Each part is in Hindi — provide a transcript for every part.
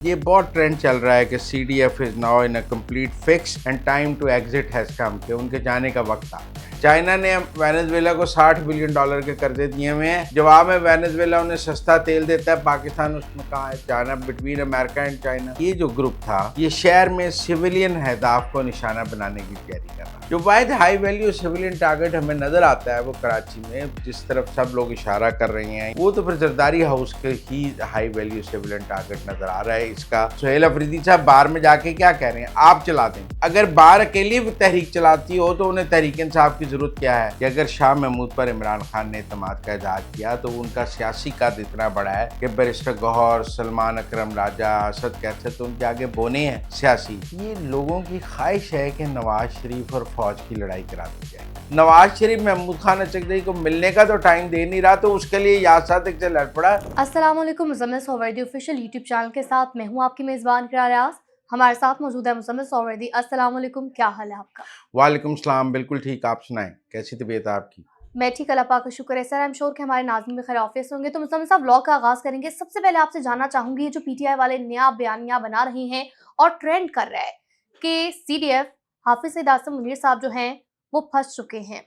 ये बहुत ट्रेंड चल रहा है कि CDF is now in a complete fix and time to exit has come, कि उनके जाने का वक्त आ गया। चाइना ने वेनेजुएला को $60 बिलियन के कर्जे दिए हुए हैं। जवाब में वेनेजुएला उन्हें सस्ता तेल देता है, पाकिस्तान उसमें कहाँ है? China between America and China. ये जो ग्रुप था ये शहर में सिविलियन अहदाफ को निशाना बनाने की तैयारी कर रहा है। जो वाहिद हाई वैल्यू सिविलियन टारगेट हमें नजर आता है वो कराची में जिस तरफ सब लोग इशारा कर रहे हैं वो तो फिर जरदारी हाउस के ही हाई वैल्यू सिविलियन टारगेट नजर आ रहा है। इसका सुहेल अफरीदी साहब बाहर में जाके क्या कह रहे हैं? आप चला दें। अगर बाहर अकेली भी तहरीक चलाती हो तो उन्हें तहरीक इंसाफ की जरूरत क्या है कि अगर शाह महमूद पर इमरान खान ने एतमाद का इजहार किया तो उनका सियासी कद इतना बड़ा है कि बैरिस्टर गौहर, सलमान अकरम राजा, असद कैसर तो उनके आगे बोने हैं सियासी। ये लोगों की ख्वाहिश है कि नवाज शरीफ और फौज की लड़ाई करा दी जाए। नवाज शरीफ महमूद खान अचकजई को मिलने का तो टाइम दे नहीं रहा तो उसके लिए याद सादिक से लड़ पड़ा। अस्सलाम वालेकुम, Muzammil Suhrawardy official YouTube channel के साथ मैं हूं आपकी मेज़बान किरार रियाज। हमारे साथ मौजूद है मुज़म्मिल सोहरावर्दी। अस्सलाम वालेकुम, क्या हाल है आपका? वालेकुम सलाम, बिल्कुल ठीक। आप सुनाएं, कैसी तबीयत है आपकी? मैं ठीक, अल्लाह पाक का शुक्र है। सर, आई एम श्योर कि हमारे नाज़रीन भी खैर ऑफिस से होंगे। तो मुज़म्मिल साहब, व्लॉग का आगाज़ करेंगे। सबसे पहले आपसे जानना चाहूँगी, ये जो पीटीआई वाले नया बयानिया बना रहे हैं और ट्रेंड कर रहा है कि सीडीएफ हाफिज़ सईद आसिम मुनीर साहब जो हैं वो फँस चुके हैं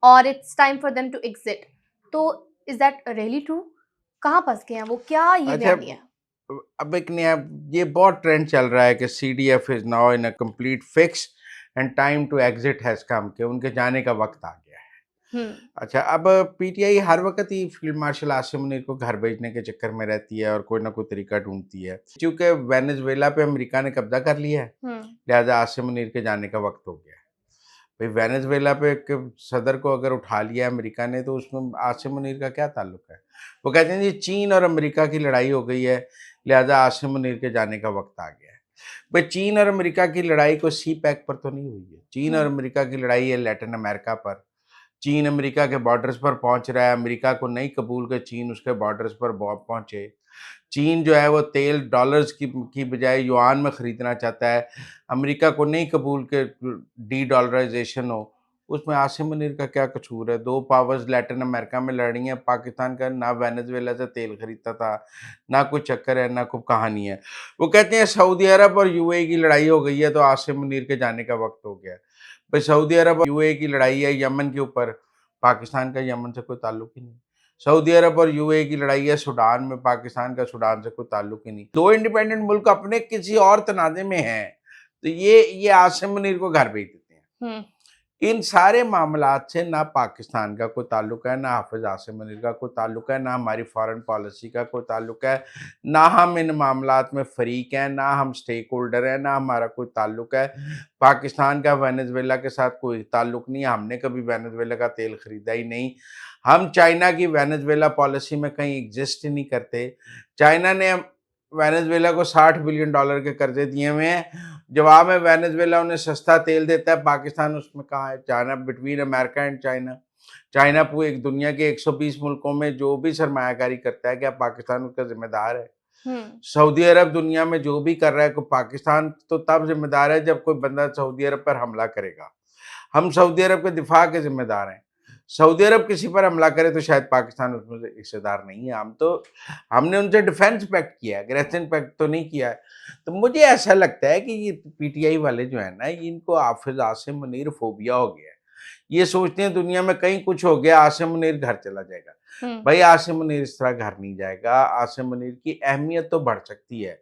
और it's time for them to exit. तो इज़ दैट रियली ट्रू? कहाँ फँस गए हैं वो? क्या ये अच्छा, बयानिया है? अब एक नया ये बहुत ट्रेंड चल रहा है कि CDF is now in a complete fix and time to exit has come, कि उनके जाने का वक्त आ गया है। हुँ। अच्छा, अब पीटीआई हर वक्त ही फील्ड मार्शल आसिम मुनीर को घर भेजने के चक्कर में रहती है और कोई ना कोई तरीका ढूंढती है। क्योंकि वेनेजुएला पे अमेरिका ने कब्जा कर लिया है, हुँ। लिहाजा आसिम मुनीर के जाने का वक्त हो गया है। भाई, वेनेजुएला पे सदर को अगर उठा लिया अमेरिका ने तो उसमें आसिम मुनीर का क्या ताल्लुक है? वो कहते हैं जी चीन और अमेरिका की लड़ाई हो गई है, लिहाजा आसिम मुनीर के जाने का वक्त आ गया है। भाई, चीन और अमेरिका की लड़ाई को सी पैक पर तो नहीं हुई है। चीन और हुँ। अमेरिका की लड़ाई है लैटिन अमेरिका पर। चीन अमेरिका के बॉर्डर्स पर पहुंच रहा है, अमेरिका को नहीं कबूल कि चीन उसके बॉर्डर्स पर पहुंचे। चीन जो है वो तेल डॉलर्स की बजाय युआन में खरीदना चाहता है। अमेरिका को नहीं कबूल के डी डॉलराइजेशन हो। उसमें आसिम मुनीर का क्या कसूर है? दो पावर्स लैटिन अमेरिका में लड़ रही हैं। पाकिस्तान का ना वेनेजुएला से तेल खरीदता था, ना कोई चक्कर है, ना कोई कहानी है। वो कहते हैं सऊदी अरब और यूएई की लड़ाई हो गई है तो आसिम मुनीर के जाने का वक्त हो गया है। भाई, सऊदी अरब और यूएई की लड़ाई है यमन के ऊपर, पाकिस्तान का यमन से कोई ताल्लुक ही नहीं। सऊदी अरब और यूएई की लड़ाई है सूडान में, पाकिस्तान का सूडान से कोई ताल्लुक ही नहीं। दो इंडिपेंडेंट मुल्क अपने किसी और तनाज़े में हैं तो ये आसिम मुनीर को घर भेज देते हैं। हुँ। इन सारे मामलात से ना पाकिस्तान का कोई ताल्लुक है, ना हाफिज आसिम मुनीर का कोई ताल्लुक है, ना हमारी फॉरेन पॉलिसी का कोई ताल्लुक है, ना हम इन मामलात में फरीक हैं, ना हम स्टेक होल्डर हैं, ना हमारा कोई ताल्लुक है। पाकिस्तान का वेनेजुएला के साथ कोई ताल्लुक नहीं है, हमने कभी वेनेजुएला का तेल खरीदा ही नहीं। हम चाइना की वेनेजुएला पॉलिसी में कहीं एग्जिस्ट ही नहीं करते। चाइना ने वेनेजुएला को $60 बिलियन के कर्जे दिए हुए हैं। जवाब में वेनेजुएला उन्हें सस्ता तेल देता है, पाकिस्तान उसमें कहाँ है? China between America and China. China पूरी एक दुनिया के 120 मुल्कों में जो भी सरमायाकारी करता है क्या पाकिस्तान उसका जिम्मेदार है? हुँ। सऊदी अरब दुनिया में जो भी कर रहा है को पाकिस्तान तो तब जिम्मेदार है जब कोई बंदा सऊदी अरब पर हमला करेगा। हम सऊदी अरब के दिफा के जिम्मेदार हैं। सऊदी अरब किसी पर हमला करे तो शायद पाकिस्तान उसमें से हिस्सेदार नहीं है। हमने उनसे डिफेंस पैक्ट किया है, एग्रेशन पैक्ट तो नहीं किया है। तो मुझे ऐसा लगता है कि ये पीटीआई वाले जो है ना, इनको हाफिज आसिम मुनीर फोबिया हो गया है। ये सोचते हैं दुनिया में कहीं कुछ हो गया आसिम मुनीर घर चला जाएगा। हुँ। भाई, आसिम मुनीर इस तरह घर नहीं जाएगा। आसिम मुनीर की अहमियत तो बढ़ सकती है,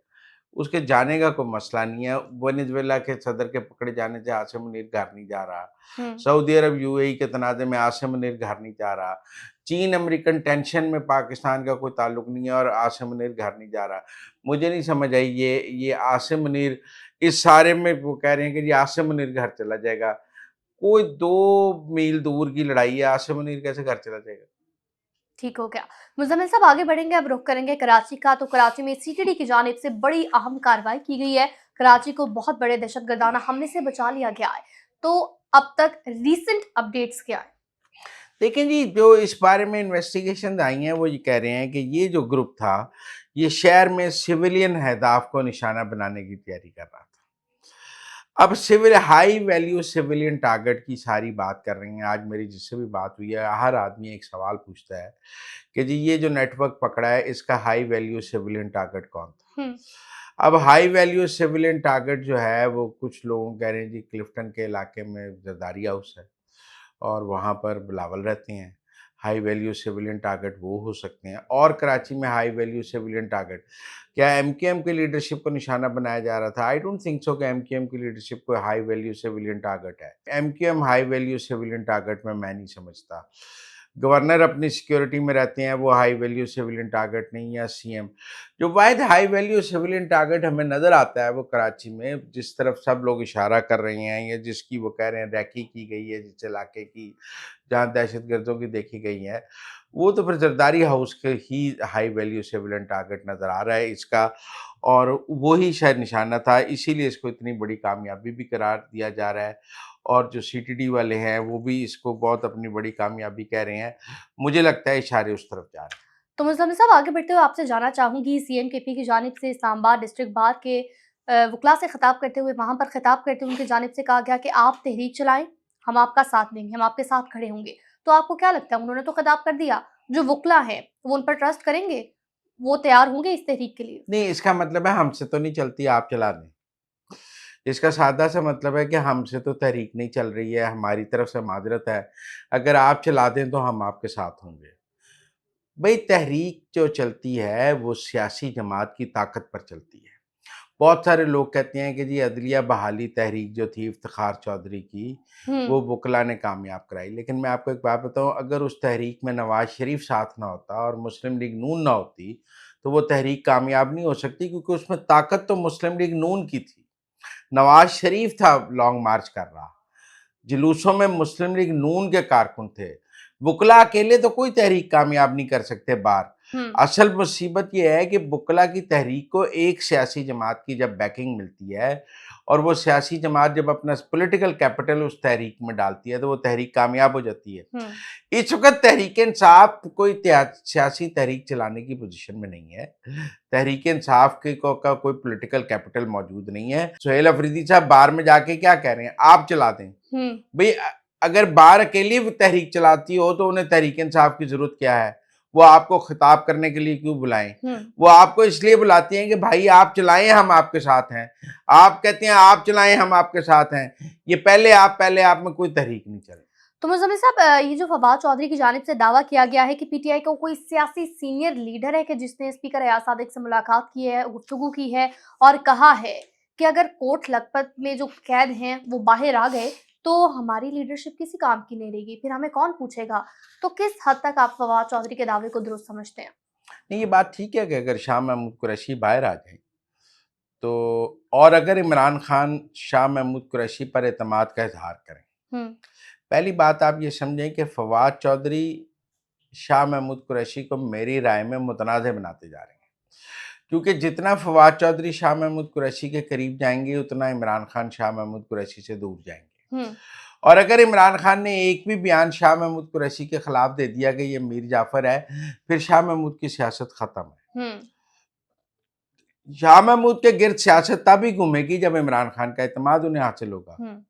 उसके जाने का कोई मसला नहीं है। वेनेजुएला के सदर के पकड़े जाने से आसिम मुनीर घर नहीं जा रहा। हुँ। सऊदी अरब यूएई के तनाज़े में आसिम मुनीर घर नहीं जा रहा। चीन अमेरिकन टेंशन में पाकिस्तान का कोई ताल्लुक नहीं है और आसिम मुनीर घर नहीं जा रहा। मुझे नहीं समझ आई ये आसिम मुनीर इस सारे में वो कह रहे हैं कि जी आसिम मुनीर घर चला जाएगा। कोई 2 मील दूर की लड़ाई है, आसिम मुनीर कैसे घर चला जाएगा? ठीक हो गया। मुज़म्मिल साहब, आगे बढ़ेंगे, अब रुख करेंगे कराची का। तो कराची में सीटीडी की जानिब से बड़ी अहम कार्रवाई की गई है। कराची को बहुत बड़े दहशतगर्दाना हमले से बचा लिया गया है। तो अब तक रीसेंट अपडेट्स क्या है? लेकिन जी जो इस बारे में इन्वेस्टिगेशन आई हैं वो ये कह रहे हैं कि ये जो ग्रुप था ये शहर में सिविलियन अहदाफ को निशाना बनाने की तैयारी कर रहा था। अब civil high value civilian target की सारी बात कर रही हैं। आज मेरी जिससे भी बात हुई है हर आदमी एक सवाल पूछता है कि जी ये जो नेटवर्क पकड़ा है इसका हाई वैल्यू सिविलियन टारगेट कौन था? हुँ। अब हाई वैल्यू सिविलियन टारगेट जो है वो कुछ लोगों कह रहे हैं जी क्लिफ्टन के इलाके में जरदारी हाउस है और वहाँ पर बिलावल रहते हैं। हाई वैल्यू सिविलियन टारगेट वो हो सकते हैं और कराची में हाई वैल्यू सिविलियन टारगेट क्या एमकेएम की लीडरशिप को निशाना बनाया जा रहा था? आई डोंट थिंक सो कि एमकेएम की लीडरशिप को हाई वैल्यू सिविलियन टारगेट है। MKM high value civilian target में मैं नहीं समझता। गवर्नर अपनी सिक्योरिटी में रहते हैं, वो हाई वैल्यू सिविलियन टारगेट नहीं, या सीएम। जो वाहिद हाई वैल्यू सिविलियन टारगेट हमें नज़र आता है वो कराची में जिस तरफ सब लोग इशारा कर रहे हैं या जिसकी वो कह रहे हैं रैकी की गई है जिस इलाके की जहाँ दहशतगर्दों की देखी गई है, वो तो फिर जरदारी हाउस के ही हाई वैल्यू सिविलियन टारगेट नज़र आ रहा है इसका, और वो ही शायद निशाना था, इसीलिए इसको इतनी बड़ी कामयाबी भी करार दिया जा रहा है। और जो सीटीडी वाले हैं वो भी इसको बहुत अपनी बड़ी कामयाबी कह रहे हैं। मुझे लगता है इशारे उस तरफ जा रहे हैं। तो मुज़म्मिल साहब आगे बढ़ते हुए आपसे जानना चाहूँगी सीएमकेपी की जानिब से इस्लामाबाद डिस्ट्रिक्ट बार के वकला से खिताब करते हुए वहाँ पर खिताब करते हुए उनकी जानिब से कहा गया कि आप तहरीक चलाएं, हम आपका साथ देंगे, हम आपके साथ खड़े होंगे। तो आपको क्या लगता है उन्होंने तो खिताब कर दिया, जो वकला हैं वो उन पर ट्रस्ट करेंगे? वो तैयार होंगे इस तहरीक के लिए? नहीं, इसका मतलब है हमसे तो नहीं चलती, आप चला दें। इसका सादा-सा मतलब है कि हमसे तो तहरीक नहीं चल रही है, हमारी तरफ से माज़रत है, अगर आप चला दें तो हम आपके साथ होंगे। भई तहरीक जो चलती है वो सियासी जमात की ताकत पर चलती है। बहुत सारे लोग कहते हैं कि जी अदलिया बहाली तहरीक जो थी इफ्तिखार चौधरी की, हुँ, वो वकला ने कामयाब कराई। लेकिन मैं आपको एक बात बताऊँ, अगर उस तहरीक में नवाज़ शरीफ साथ ना होता और मुस्लिम लीग नून ना होती, तो वो तहरीक कामयाब नहीं हो सकती क्योंकि उसमें ताकत तो मुस्लिम लीग नून की थी। नवाज़ शरीफ था लॉन्ग मार्च कर रहा। जुलूसों में मुस्लिम लीग नून के कारकुन थे। वुकला अकेले तो कोई तहरीक कामयाब नहीं कर सकते बाहर। हुँ, असल मुसीबत ये है कि वुकला की तहरीक को एक सियासी जमात की जब बैकिंग मिलती है और वो सियासी जमात जब अपना पॉलिटिकल कैपिटल उस तहरीक में डालती है तो वो तहरीक कामयाब हो जाती है। हुँ। इस वक़्त तहरीक-ए-इंसाफ कोई सियासी तहरीक चलाने की पोज़ीशन में नहीं है। तहरीक-ए-इंसाफ के का कोई पॉलिटिकल कैपिटल मौजूद नहीं है। सुहेल अफरीदी साहब बार में जाके क्या कह रहे हैं? आप चला दें। हुँ, भई अगर बार अकेली वो तहरीक चलाती हो तो उन्हें तहरीक-ए-इंसाफ की ज़रूरत क्या है? वो आपको खिताब करने के लिए क्यों बुलाएँ? हुँ। वो आपको इसलिए बुलाती हैं कि भाई आप चलाएँ, हम आपके साथ हैं। आप कहते हैं आप चलाएँ, हम आपके साथ हैं। ये पहले आप में कोई तहरीक नहीं चली। तो मुज़म्मिल साहब ये जो फवाद चौधरी की जानिब से दावा किया गया है कि पीटीआई का कोई सियासी सीनियर लीडर है कि जिसने स्पीकर एयाज सादिक से मुलाकात की है, गुफ्तगू की है और कहा है कि अगर कोट लखपत में जो कैद हैं वो बाहर आ गए तो हमारी लीडरशिप किसी काम की नहीं रहेगी, फिर हमें कौन पूछेगा? तो किस हद तक आप फवाद चौधरी के दावे को दुरुस्त समझते हैं? नहीं, ये बात ठीक है कि अगर शाह महमूद कुरैशी बाहर आ जाएँ, तो और अगर इमरान खान शाह महमूद कुरैशी पर एतमाद का इज़हार करें। हुँ, पहली बात आप ये समझें कि फवाद चौधरी शाह महमूद कुरैशी को मेरी राय में मुतनाज़ बनाते जा रहे हैं। क्योंकि जितना फवाद चौधरी शाह महमूद कुरैशी के करीब जाएँगे, उतना इमरान खान शाह महमूद कुरैशी से दूर जाएँगे। हुँ, और अगर इमरान खान ने एक भी बयान शाह महमूद कुरैशी के खिलाफ दे दिया कि ये मीर जाफ़र है, फिर शाह महमूद की सियासत ख़त्म है। हुँ, शाह महमूद के गिर्द सियासत तभी घूमेगी जब इमरान खान का एतमाद उन्हें हासिल होगा। हुँ,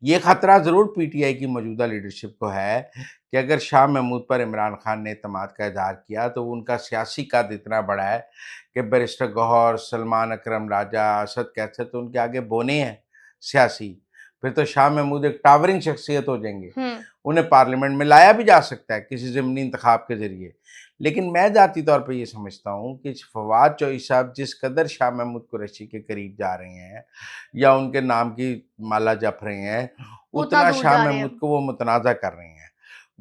ये खतरा ज़रूर पीटीआई की मौजूदा लीडरशिप को है कि अगर शाह महमूद पर इमरान खान ने एतमाद का इज़हार किया तो उनका सियासी कद इतना बड़ा है कि बैरिस्टर गौहर, सलमान अकरम राजा, असद कैसर तो उनके आगे बोने हैं सियासी। फिर तो शाह महमूद एक टावरिंग शख्सियत हो जाएंगे। हुँ। उन्हें पार्लियामेंट में लाया भी जा सकता है किसी ज़मीनी इंतखाब के ज़रिए। लेकिन मैं ज़ाती तौर पे ये समझता हूँ कि फवाद चौधरी साहब जिस कदर शाह महमूद कुरैशी के करीब जा रहे हैं या उनके नाम की माला जप रहे हैं, उतना उतना दूर शाह जा रहे महमूद हैं। को वो मुतनाज़ा कर रहे हैं।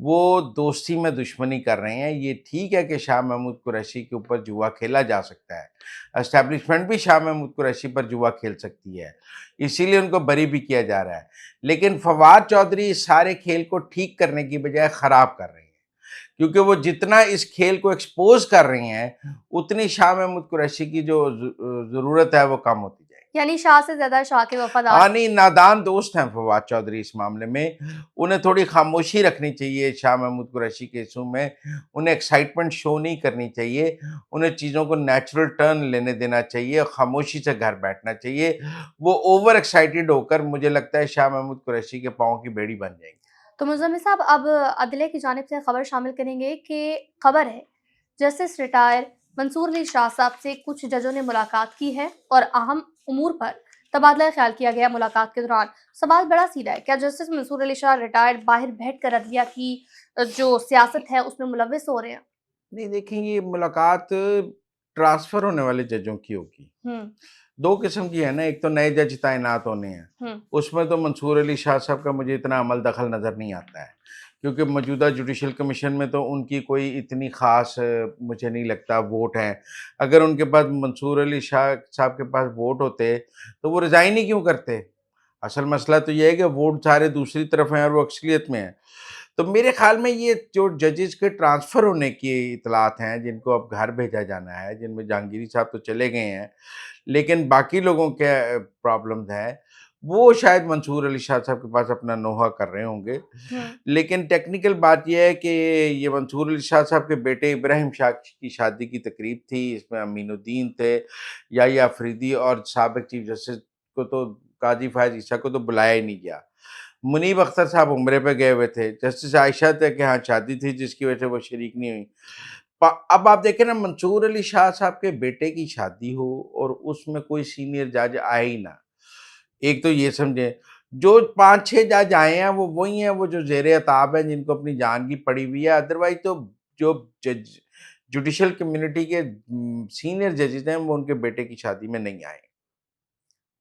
वो दोस्ती में दुश्मनी कर रहे हैं। ये ठीक है कि शाह महमूद कुरैशी के ऊपर जुआ खेला जा सकता है। एस्टेब्लिशमेंट भी शाह महमूद कुरैशी पर जुआ खेल सकती है। इसीलिए उनको बरी भी किया जा रहा है। लेकिन फवाद चौधरी इस सारे खेल को ठीक करने की बजाय ख़राब कर रहे हैं। क्योंकि वो जितना इस खेल को एक्सपोज़ कर रही हैं, उतनी शाह महमूद कुरैशी की जो ज़रूरत है वो कम होती जाएगी। यानी शाह से ज़्यादा शाह के वफ़ादार हाँ, हैं। नहीं, नादान दोस्त हैं फवाद चौधरी इस मामले में। उन्हें थोड़ी खामोशी रखनी चाहिए शाह महमूद कुरैशी के इश्यू में। उन्हें एक्साइटमेंट शो नहीं करनी चाहिए। उन्हें चीज़ों को नेचुरल टर्न लेने देना चाहिए, खामोशी से घर बैठना चाहिए। वो ओवर एक्साइटेड होकर मुझे लगता है शाह महमूद कुरैशी के पाँव की बेड़ी बन जाएँगे। तो मुज़म्मिल साहब अब अदलिया की जानिब से खबर शामिल करेंगे कि खबर है जस्टिस रिटायर मंसूर अली शाह साहब से कुछ जजों ने मुलाकात की है और अहम उमूर पर तबादला ख्याल किया गया। मुलाकात के दौरान सवाल बड़ा सीधा है, क्या जस्टिस मंसूर अली शाह रिटायर्ड बाहर बैठकर अदलिया की जो सियासत है उसमें मुलविस हो रहे हैं? नहीं, देखिए, ये मुलाकात ट्रांसफ़र होने वाले जजों की होगी। हम्म। 2 किस्म की है ना, एक तो नए जज तैनात होने हैं, हम्म। उसमें तो मंसूर अली शाह साहब का मुझे इतना अमल दखल नज़र नहीं आता है, क्योंकि मौजूदा जुडिशल कमीशन में तो उनकी कोई इतनी ख़ास मुझे नहीं लगता वोट हैं। अगर उनके पास मंसूर अली शाह साहब के पास वोट होते, तो वो रिज़ाइन ही क्यों करते? असल मसला तो ये है कि वोट सारे दूसरी तरफ हैं और वो अक्सलियत में हैं। तो मेरे ख़्याल में ये जो जजेस के ट्रांसफ़र होने की इत्तलात हैं, जिनको अब घर भेजा जाना है, जिनमें जहांगीरी साहब तो चले गए हैं, लेकिन बाकी लोगों के प्रॉब्लम्स हैं, वो शायद मंसूर अली शाह साहब के पास अपना नोहा कर रहे होंगे। हम्म। लेकिन टेक्निकल बात ये है कि ये मंसूर अली शाह साहब के बेटे इब्राहिम शाह की शादी की तकरीब थी, इसमें अमीनुद्दीन थे, याह्या अफरीदी और साबिक़ चीफ जस्टिस को तो काज़ी फ़ायज़ ईसा को तो बुलाया ही नहीं गया। मुनीब अख्तर साहब उम्रे पे गए हुए थे, जस्टिस आयशा तक के यहाँ शादी थी जिसकी वजह से वो शरीक नहीं हुई। अब आप देखें ना, मंसूर अली शाह साहब के बेटे की शादी हो और उसमें कोई सीनियर जज आए ही ना। एक तो ये समझें, जो 5-6 जज आए हैं वो वही हैं, वो जो ज़ेरे अताब हैं, जिनको अपनी जान की पड़ी हुई है। अदरवाइज़ तो जो जज जुडिशल कम्युनिटी के सीनियर जजेस हैं, वो उनके बेटे की शादी में नहीं आए।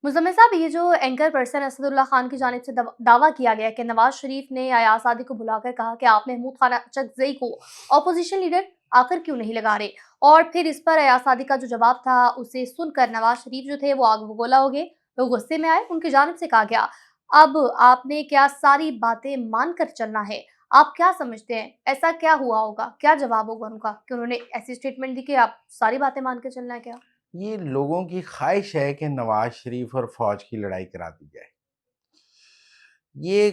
मुज़म्मिल साहब, ये जो एंकर पर्सन असदुल्ला खान की जानिब से दावा किया गया है कि नवाज शरीफ ने अयाज सादी को बुलाकर कहा कि आप महमूद खान अचकज़ई को ऑपोजिशन लीडर आखिर क्यों नहीं लगा रहे, और फिर इस पर अयाज सादी का जो जवाब था उसे सुनकर नवाज शरीफ जो थे वो आग बगोला हो गए, वो गुस्से में आए। उनकी जानिब से कहा गया, अब आपने क्या सारी बातें मानकर चलना है? आप क्या समझते हैं ऐसा क्या हुआ होगा, क्या जवाब होगा उनका कि उन्होंने ऐसी स्टेटमेंट दी कि आप सारी बातें मान के चलना है क्या? ये लोगों की ख्वाहिश है कि नवाज शरीफ और फौज की लड़ाई करा दी जाए। ये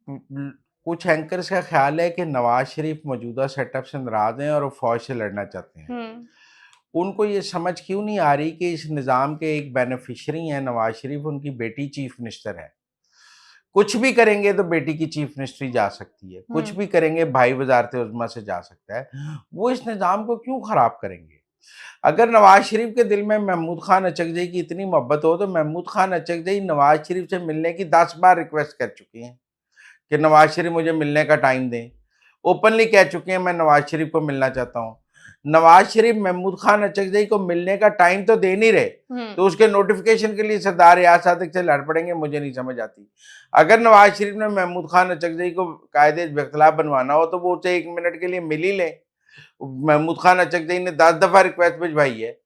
कुछ एंकर्स का ख्याल है कि नवाज शरीफ मौजूदा सेटअप से नाराज हैं और वो फौज से लड़ना चाहते हैं। हम्म। उनको ये समझ क्यों नहीं आ रही कि इस निज़ाम के एक बेनिफिशियरी हैं नवाज शरीफ, उनकी बेटी चीफ मिनिस्टर है। कुछ भी करेंगे तो बेटी की चीफ मिनिस्ट्री जा सकती है, कुछ हम्म। भी करेंगे भाई वजारत उज़्मा से जा सकता है। वो इस निज़ाम को क्यों ख़राब करेंगे? अगर नवाज शरीफ के दिल में महमूद खान अचकज़ई की इतनी मोहब्बत हो, तो महमूद खान अचकज़ई नवाज शरीफ से मिलने की 10 बार रिक्वेस्ट कर चुके हैं कि नवाज शरीफ मुझे मिलने का टाइम दें। ओपनली कह चुके हैं मैं नवाज शरीफ को मिलना चाहता हूँ। नवाज शरीफ महमूद खान अचकज़ई को मिलने का टाइम तो दे नहीं रहे, तो उसके नोटिफिकेशन के लिए सरदार याद सादिक से लड़ पड़ेंगे, मुझे नहीं समझ आती। अगर नवाज शरीफ ने महमूद खान अचकज़ई को कायदे इख्तिलाफ बनवाना हो, तो वो उसे 1 मिनट के लिए मिल ही लें। महमूद खान अचकज़ई ने 10 दफ़ा रिक्वेस्ट भिजवाई है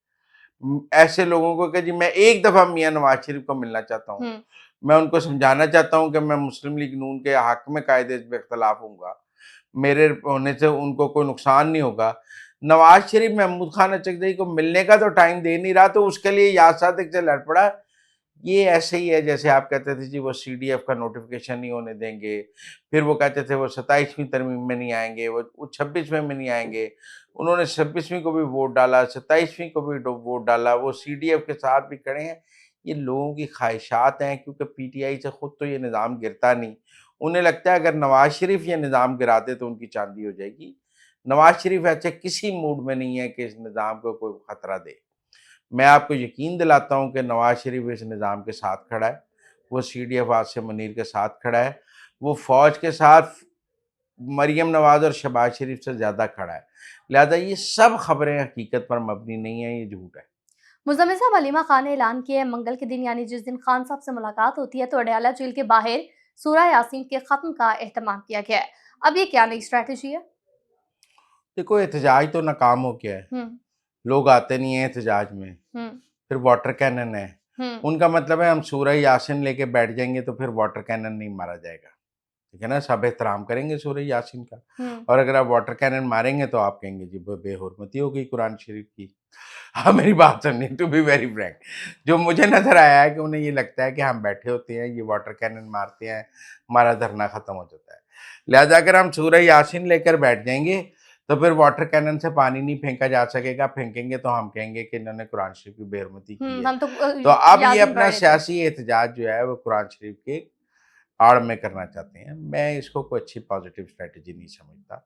ऐसे लोगों को कि जी मैं एक दफ़ा मियाँ नवाज शरीफ को मिलना चाहता हूँ। मैं उनको समझाना चाहता हूँ कि मैं मुस्लिम लीग नून के हक में कायदे इख्तिलाफ हूँगा, मेरे होने से उनको कोई नुकसान नहीं होगा। नवाज शरीफ महमूद खान अचकज़ई को मिलने का तो टाइम दे नहीं रहा, तो उसके लिए याद सादिक से लड़ पड़ा। ये ऐसे ही है जैसे आप कहते थे जी वो सीडीएफ का नोटिफिकेशन नहीं होने देंगे, फिर वो कहते थे वो 27वीं तरमीम में नहीं आएंगे, वो 26वें में नहीं आएंगे। उन्होंने 26वीं को भी वोट डाला, 27वीं को भी वोट डाला, वो सीडीएफ के साथ भी खड़े हैं। ये लोगों की ख्वाहिशात हैं, क्योंकि पीटीआई से खुद तो ये निज़ाम गिरता नहीं। उन्हें लगता है अगर नवाज शरीफ ये निज़ाम गिराते तो उनकी चांदी हो जाएगी। नवाज शरीफ ऐसे किसी मूड में नहीं है कि इस निज़ाम को कोई खतरा दे। मैं आपको यकीन दिलाता हूँ कि नवाज शरीफ इस निज़ाम के साथ खड़ा है, वो सीडीएफ आसिम मुनीर के साथ खड़ा है, वो फ़ौज के साथ मरियम नवाज़ और शहबाज शरीफ से ज़्यादा खड़ा है। लिहाजा ये सब खबरें हकीकत पर मबनी नहीं है, ये झूठ है। मुज़म्मिल साहब, हलीमा खान ने ऐलान किया है मंगल के दिन यानी जिस दिन खान साहब से मुलाकात होती है तो अडयाला जेल के बाहर सूरा यासीन के ख़त्म का एहतमाम किया गया है। अब ये क्या नई स्ट्रैटेजी है? देखो, एहतजाज तो नाकाम हो गया है, हम्म। लोग आते नहीं हैं एहतजाज में, हम्म। फिर वाटर कैनन है। हम्म। उनका मतलब है हम सूरह यासीन लेके बैठ जाएंगे तो फिर वाटर कैनन नहीं मारा जाएगा। ठीक है ना, सब एहतराम करेंगे सूरह यासीन का। हम्म। और अगर आप वाटर कैनन मारेंगे तो आप कहेंगे जी बेहुरमती हो गई कुरान शरीफ की। हाँ, मेरी बात सुनिए, टू बी वेरी फ्रैंक, जो मुझे नज़र आया है कि उन्हें ये लगता है कि हम बैठे होते हैं, ये वाटर कैनन मारते हैं, हमारा धरना ख़त्म हो जाता है। लिहाजा अगर हम सूरह यासीन लेकर बैठ जाएंगे तो फिर वाटर कैनन से पानी नहीं फेंका जा सकेगा, फेंकेंगे तो हम कहेंगे कि इन्होंने कुरान शरीफ की बेहुरमती की है। हम तो तो अब ये यासीन अपना पढ़ रहे थे। सियासी एहतजाज जो है वो कुरान शरीफ के आड़ में करना चाहते हैं। मैं इसको कोई अच्छी पॉजिटिव स्ट्रैटेजी नहीं समझता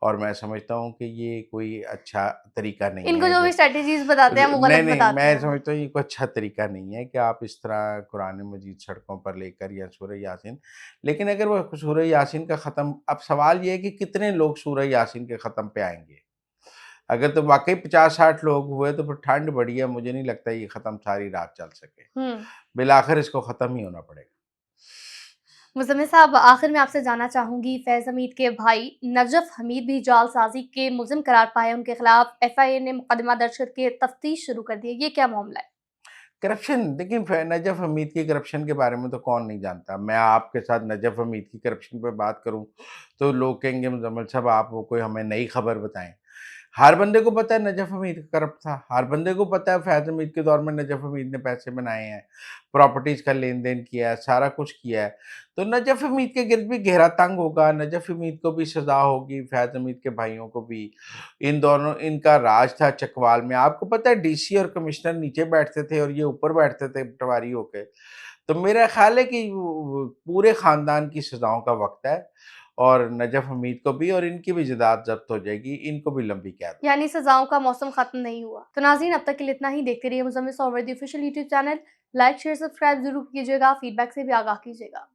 और मैं समझता हूँ कि ये कोई अच्छा तरीका नहीं इनको है। जो भी स्ट्रैटेजीज़ बताते हैं वो नहीं, गलत नहीं, बताते मैं हैं। समझता हूँ ये कोई अच्छा तरीका नहीं है कि आप इस तरह कुरान मजीद सड़कों पर लेकर या सूरह यासीन, लेकिन अगर वो सूरह यासीन का ख़त्म, अब सवाल ये है कि कितने लोग सूरह यासीन के ख़त्म पे आएँगे? अगर तो वाक़ई 50-60 लोग हुए तो फिर ठंड बड़ी है, मुझे नहीं लगता ये ख़त्म सारी रात चल सके। हुँ। बिलाख़िर इसको ख़त्म ही होना पड़ेगा। मुज़म्मिल साहब, आखिर में आपसे जानना चाहूँगी, फैज़ हमीद के भाई नजफ़ हमीद भी जालसाज़ी के मुलज़िम करार पाए, उनके खिलाफ एफआईए ने मुकदमा दर्ज करके तफ्तीश शुरू कर दी है। ये क्या मामला है? करप्शन देखिए, नजफ़ हमीद की करप्शन के बारे में तो कौन नहीं जानता। मैं आपके साथ नजफ़ हमीद की करप्शन पे बात करूँ, तो लोग कहेंगे मुज़म्मिल साहब आप वो कोई हमें नई खबर बताएँ। हर बंदे को पता है नजफ़ हमीद करप्ट था। हर बंदे को पता है फैज़ हमीद के दौर में नजफ़ हमीद ने पैसे बनाए हैं, प्रॉपर्टीज़ का लेन-देन किया है, सारा कुछ किया है। तो नजफ़ हमीद के गिर्द भी घेरा तंग होगा, नजफ़ हमीद को भी सज़ा होगी, फैज़ हमीद के भाइयों को भी। इन दोनों, इनका राज था चकवाल में। आपको पता है डीसी और कमिश्नर नीचे बैठते थे और ये ऊपर बैठते थे पटवारी होके। तो मेरा ख़्याल है कि वो पूरे ख़ानदान की सज़ाओं का वक़्त है और नजफ़ हमीद को भी, और इनकी भी जायदाद ज़ब्त हो जाएगी, इनको भी लंबी कैद हो यानी सज़ाओं का मौसम ख़त्म नहीं हुआ। तो नाज़रीन, अब तक के लिए इतना ही। देखते रहिए Muzammil Suhrawardy official YouTube channel. Like, share, subscribe ज़रूर कीजिएगा। फ़ीडबैक से भी आगाह कीजिएगा।